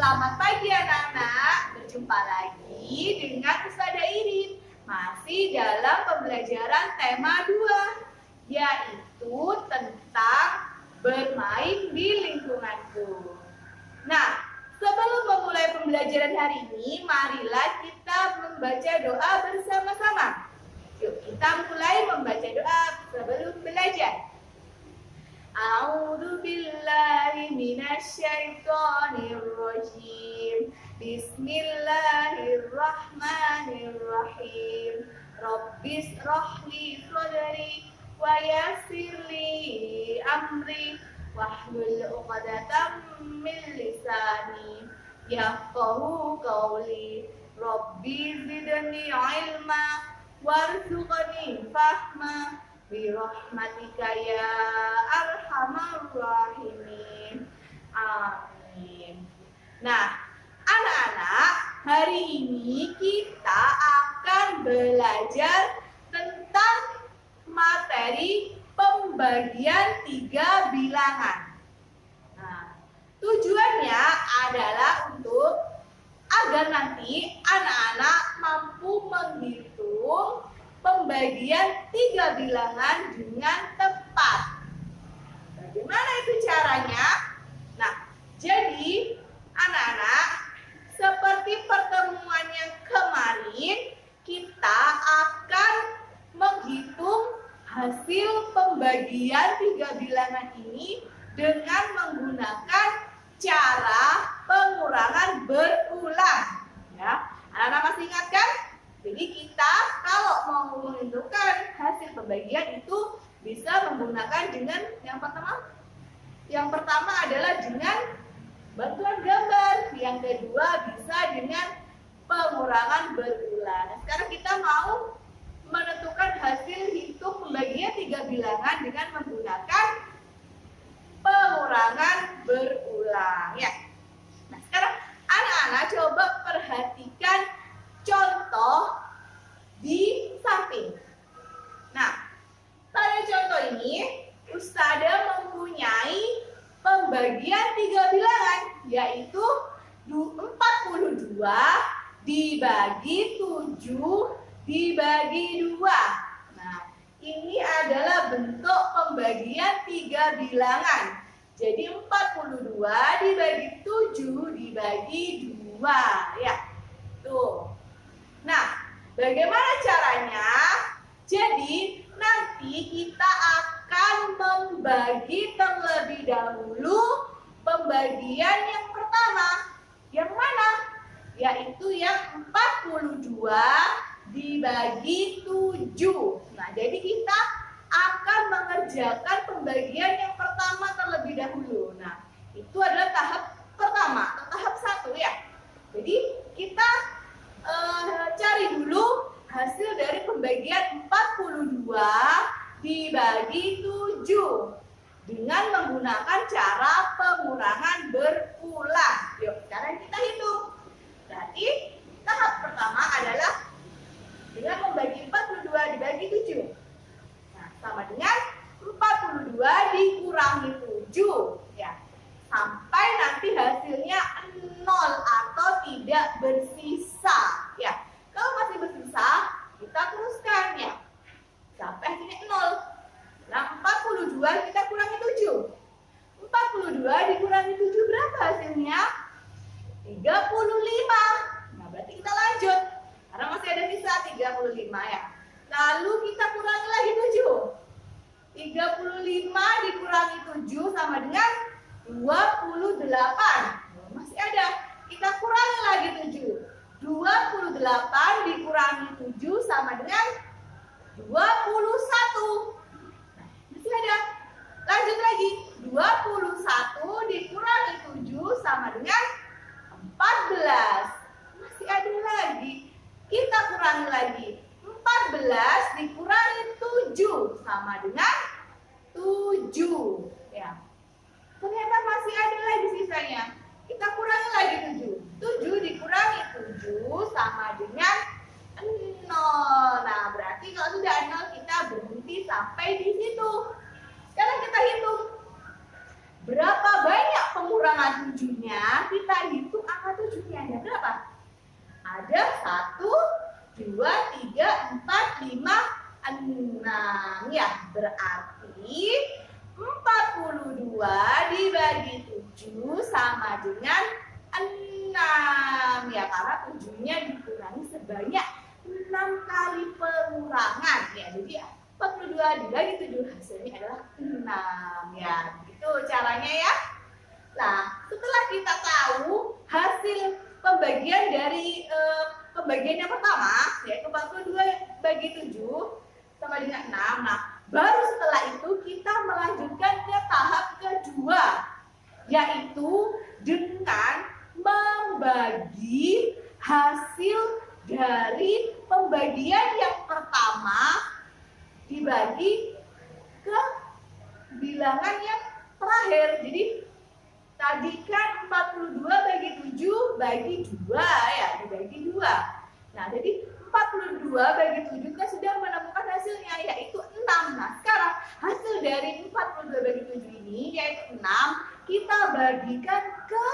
Selamat pagi anak-anak, berjumpa lagi dengan Ustazah Irin. Masih dalam pembelajaran tema 2, yaitu tentang bermain di lingkunganku. Nah, sebelum memulai pembelajaran hari ini, marilah kita membaca doa bersama-sama. Yuk kita mulai membaca doa sebelum belajar. A'udzu billahi minasyaitonir rajim. Bismillahirrahmanirrahim. Rabbis rahli sadri wa yassir li amri wahlul 'uqdatam min lisani yafqahu qawli. Rabbi zidni ilma warzuqni fahma birahmatika ya arhamar rahimin. Amin. Nah, anak-anak, hari ini kita akan belajar tentang materi pembagian 3 bilangan. Nah, tujuannya adalah untuk agar nanti anak-anak mampu menghitung pembagian 3 bilangan dengan tepat. Bagaimana itu caranya? Nah, jadi anak-anak, seperti pertemuan yang kemarin, kita akan menghitung hasil pembagian 3 bilangan ini dengan menggunakan cara pengurangan berulang. Ya, anak-anak masih ingat kan? Jadi kita kalau mau menentukan hasil pembagian itu bisa menggunakan dengan yang pertama adalah dengan bantuan gambar, yang kedua bisa dengan pengurangan berulang. Nah, sekarang kita mau menentukan hasil hitung pembagian 3 bilangan dengan menggunakan pengurangan berulang ya. Nah, sekarang anak-anak coba perhatikan contoh di samping. Nah, pada contoh ini Ustazah mempunyai pembagian 3 bilangan, yaitu 42 dibagi 7 dibagi 2. Nah, ini adalah bentuk pembagian 3 bilangan. Jadi 42 dibagi 7 dibagi 2 ya. Tuh. Nah, bagaimana caranya? Jadi, nanti kita akan membagi terlebih dahulu pembagian yang pertama. Yang mana? Yaitu yang 42 dibagi 7. Nah, jadi kita akan mengerjakan pembagian yang pertama terlebih dahulu. Nah, itu adalah tahap pertama atau tahap 1 ya. Jadi, kita cari dulu hasil dari pembagian 42 dibagi 7 dengan menggunakan cara pengurangan berulang. Yuk, sekarang kita hitung. Berarti tahap pertama adalah dengan membagi 42 dibagi 7. Nah, sama dengan 42 dikurangi 7 ya. Sampai nanti hasilnya 0 atau tidak bersisa ya. Kalau masih bersisa, kita teruskan ya. Sampai hasilnya 0. Nah, 42 kita kurangi 7. 42 dikurangi 7 berapa hasilnya? 35. Nah, berarti kita lanjut. Karena masih ada sisa 35 ya. Lalu kita kurangi lagi 7. 35 dikurangi 7 sama dengan 28. Masih ada. Kita kurangi lagi 7. 28 dikurangi 7 sama dengan 21. Nah, masih ada. Lanjut lagi. 21 dikurangi 7 sama dengan 14. Masih ada lagi. Kita kurangi lagi. 14 dikurangi 7 sama dengan 7. Ya. Ternyata masih ada lagi sisanya. Kita kurangi lagi 7. 7 dikurangi 7 sama dengan 0. Nah, berarti kalau sudah 0 kita berhenti sampai di situ. Sekarang kita hitung. Berapa banyak pengurangan 7-nya? Kita hitung angka 7-nya ada berapa? Ada 1, 2, 3, 4, 5, 6 ya. Berarti 42 dibagi 7 sama dengan 6 ya, karena 7-nya dikurangi sebanyak 6 kali pengurangan ya. Jadi 42 dibagi 7 hasilnya adalah 6 ya. Begitu caranya ya. Nah, setelah kita tahu hasil pembagian dari pembagian yang pertama, yaitu 42 bagi 7 sama dengan 6. Nah, baru setelah itu kita melanjutkan ke tahap kedua, yaitu dengan membagi hasil dari pembagian yang pertama dibagi ke bilangan yang terakhir. Jadi tadi kan 42 bagi 7 bagi 2 ya, dibagi 2. Nah, jadi 42 bagi 7 kita sudah menemukan hasilnya, yaitu 6. Nah, sekarang hasil dari 42 bagi 7 ini, yaitu 6, kita bagikan ke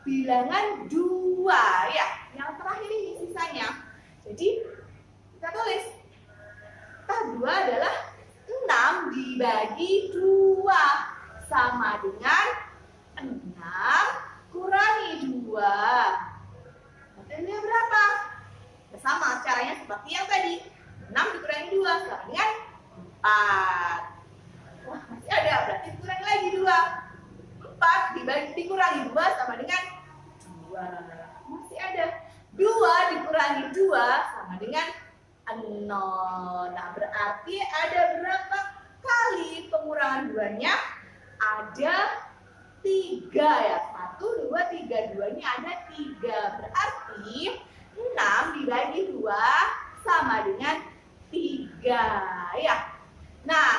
bilangan 2 ya, yang terakhir ini sisanya. Jadi kita tulis tahap 2 adalah 6 dibagi 2 sama dengan 6 kurangi 2. Hasilnya berapa? Sama caranya seperti yang tadi. 6 dikurangi 2 sama dengan 4. Wah, masih ada, berarti dikurangi lagi 2. 4 dikurangi 2 sama dengan 2. Masih ada. 2 dikurangi 2 sama dengan 0. Nah, berarti ada berapa kali pengurangan 2-nya? Ada 3 ya. 1, 2, 3. 2-nya ada 3. Berarti 6 dibagi 2 sama dengan 3 ya. Nah,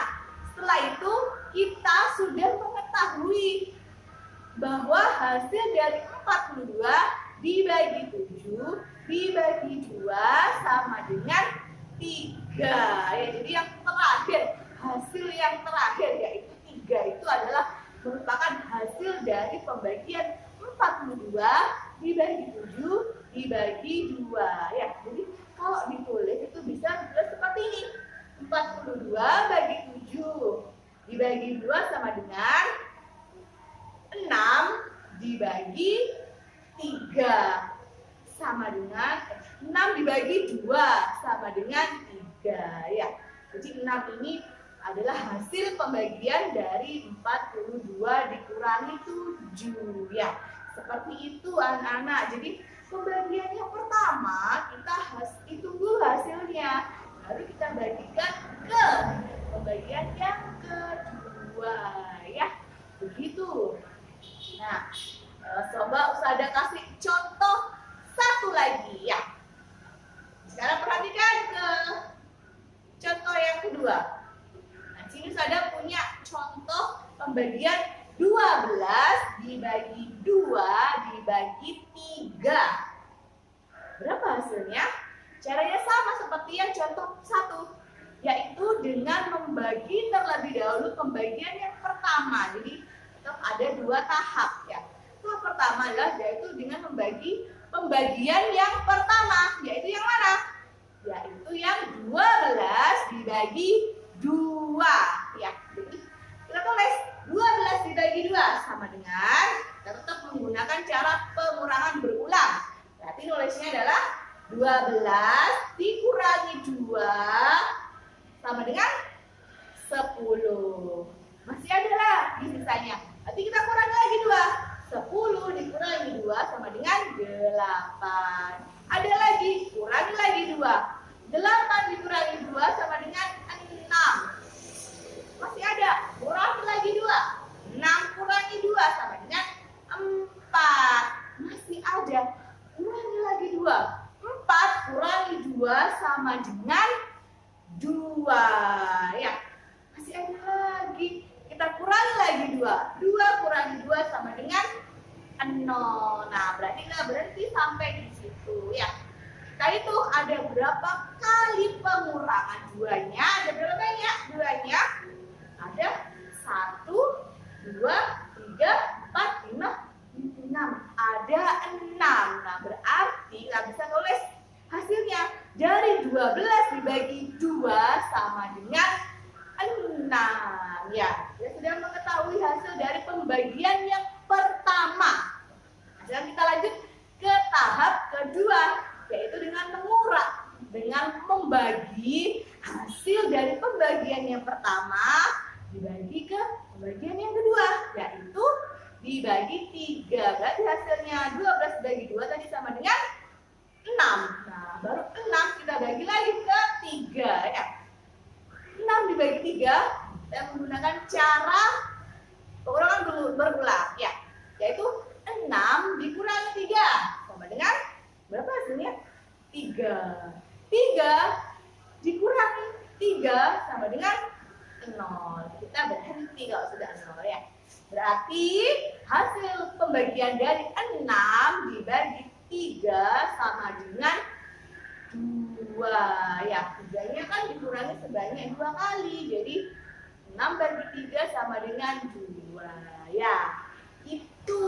setelah itu kita sudah mengetahui bahwa hasil dari 42 dibagi 7 dibagi 2 sama dengan 3 ya. Jadi yang terakhir, hasil yang terakhir yaitu 3 itu adalah merupakan hasil dari pembagian 42 dibagi 7 dibagi 2 ya. Jadi kalau ditulis itu bisa ditulis seperti ini. 42 bagi 7 dibagi 2 sama dengan 6 dibagi 3 sama dengan 6 dibagi 2 sama dengan 3 ya. Jadi 6 ini adalah hasil pembagian dari 42 dikurangi 7 ya. Seperti itu anak-anak. Jadi pembagian yang pertama kita tunggu hasilnya, baru kita bagikan ke pembagian yang kedua ya. Begitu. Nah, coba Ustazah kasih contoh satu lagi ya. Sekarang perhatikan ke contoh yang kedua. Nah, sini Ustazah punya contoh pembagian 12 dibagi 2 dibagi 3. Berapa hasilnya? Caranya sama seperti yang contoh 1, yaitu dengan membagi terlebih dahulu pembagian yang pertama. Jadi tetap ada 2 tahap ya. Tahap pertama adalah yaitu dengan membagi pembagian yang pertama, yaitu yang mana? Yaitu yang 12 dibagi 2 ya. Jadi kita tulis 12 dibagi 2 sama dengan, kita tetap menggunakan cara pengurangan berulang. Berarti nulisnya adalah 12 dikurangi 2 sama dengan 10. Masih ada lagi sisanya. Nanti kita kurangi lagi 2. 10 dikurangi 2 sama dengan 8. Ada lagi, kurangi lagi 2. 8 dikurangi 2 sama dengan 6. Masih ada, kurangi lagi 2. 6 kurangi 2 sama dengan 4. Masih ada, kurangi lagi 2. 4 kurangi 2 sama dengan 2 ya. Masih ada lagi, kita kurangi lagi 2. 2 kurangi 2 sama dengan 0. Nah, berarti kita berhenti sampai di situ ya. Kita itu ada berapa kali pengurangan 2-nya? Ada berapa banyak 2-nya? Ada 1, 2, 3, 4, 5, 6. Ada 6 sama dengan 6. Ya, kita sudah mengetahui hasil dari pembagian yang pertama. Sekarang kita lanjut ke tahap kedua, yaitu dengan mengurak, dengan membagi hasil dari pembagian yang pertama dibagi ke pembagian yang kedua, yaitu dibagi 3. Berarti hasilnya 12 bagi 2 tadi sama dengan 6. Nah, baru 6 kita bagi lagi ke 3 ya. 6 dibagi 3 kita menggunakan cara pengurangan berulang ya, yaitu 6 dikurangi 3 sama dengan berapa hasilnya? 3. 3 dikurangi 3 sama dengan 0. Kita berhenti kalau sudah 0 ya. Berarti hasil pembagian dari 6 dibagi 3 sama dengan 2. Ya, 3-nya kan dikurangi sebanyak 2 kali. Jadi 6 bagi 3 sama dengan 2. Ya, itu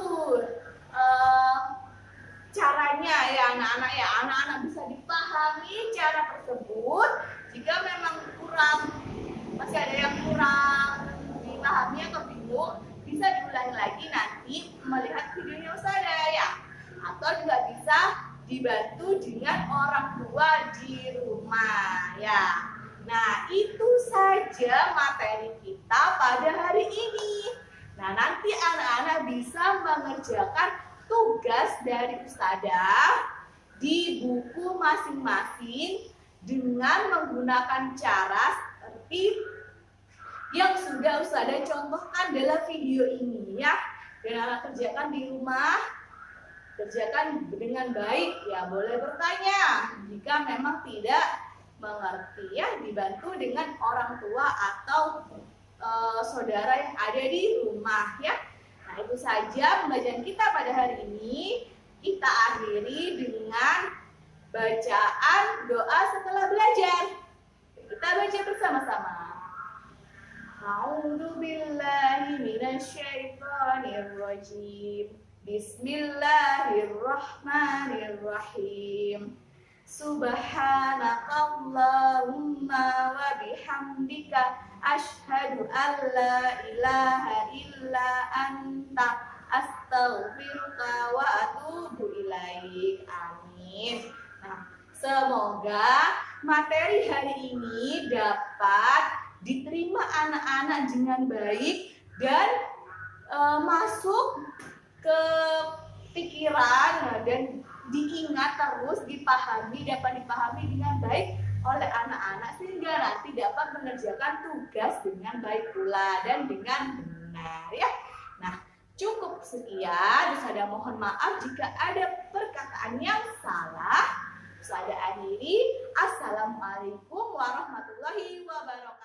caranya ya anak-anak ya. Anak-anak bisa dipahami cara tersebut. Jika memang masih ada yang kurang dipahami atau bingung, bisa diulangi lagi nanti melihat videonya Ustazah ya. Atau juga bisa dibantu dengan orang tua di rumah ya. Nah, itu saja materi kita pada hari ini. Nah, nanti anak-anak bisa mengerjakan tugas dari Ustazah di buku masing-masing dengan menggunakan cara seperti yang sudah Ustazah contohkan dalam video ini ya. Dan anak kerjakan di rumah, kerjakan dengan baik ya. Boleh bertanya jika memang tidak mengerti ya, dibantu dengan orang tua atau saudara yang ada di rumah ya. Nah, itu saja pembelajaran kita pada hari ini. Kita akhiri dengan bacaan doa setelah belajar. Kita baca bersama-sama. A'udzu billahi minasyaitonir rajim. Bismillahirrahmanirrahim. Subhanakallahumma wa bihamdika asyhadu an la ilaha illa anta astaghfiruka wa atubu ilaik. Amin. Nah, semoga materi hari ini dapat diterima anak-anak dengan baik dan masuk ke pikiran dan diingat terus, dapat dipahami dengan baik oleh anak-anak sehingga nanti dapat mengerjakan tugas dengan baik pula dan dengan benar ya. Nah, cukup sekian. Ustazah mohon maaf jika ada perkataan yang salah. Ustazah akhiri. Assalamualaikum warahmatullahi wabarakatuh.